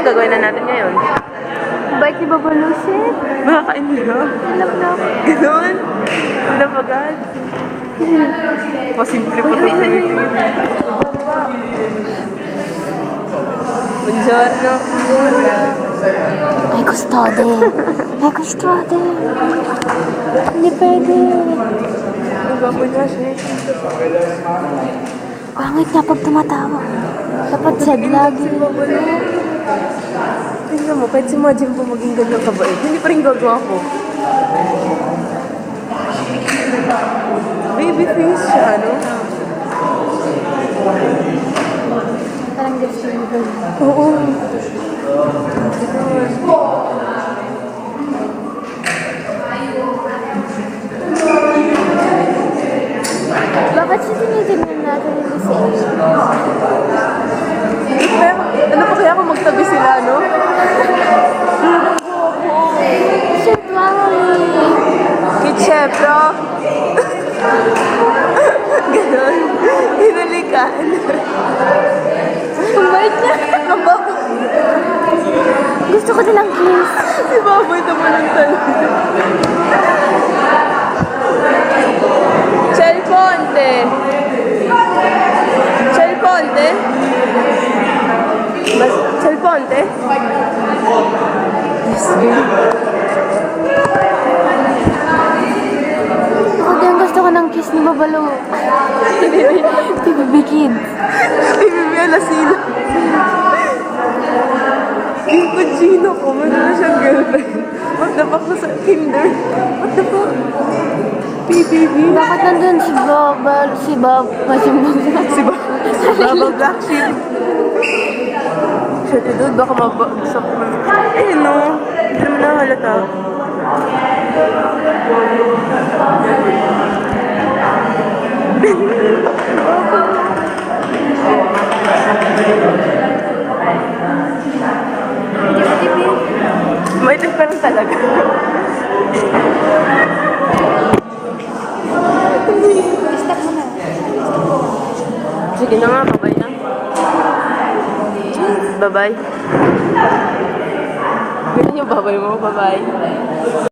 gagawin na natin ngayon? Bait ni Babalo, shit. Makakain nila. Alam na ako. Ganon. Wala pa agad. Pasimple pa ito. Buongiorno. May kustode. May kustode. Hindi pwede. Ang gwapo niya siya. Pangit niya pag tumatawa. Dapat sad lagi. Tingnan mo, kahit si Majin po maging ganyang kabait, hindi pa rin gagawa ko. Baby face siya, no? Parang gusto niya. Oo. Bakit siya tinitignan natin yung si Pero, ano pa kaya kung magtabi sila, no? Shit, mami. Kitsyepro. Ganon. Hinulikan. Ang bait niya. Ang baba. Gusto ko nilang kiss. Si Baboy naman ang tanong. Chel Ponte. Chel Ponte? Chel Ponte? Yes, Ako din gusto ko ng kiss ni Babalo. TVB Kids. Bibi Alasino. Yung kuchino ko, meron na siyang girlfriend. What the fuck na sa Tinder? What the fuck? PBB? Bakit nandun si Babal, si Bab, Si Baba Black Sheep. Shit, dude, baka mabagsak na. Eh, no. Hindi naman nakahalata. May tip ka lang talaga. Stop mo na. Sige na nga, bye-bye na. Bye-bye. Ganyan yung babay mo, bye-bye.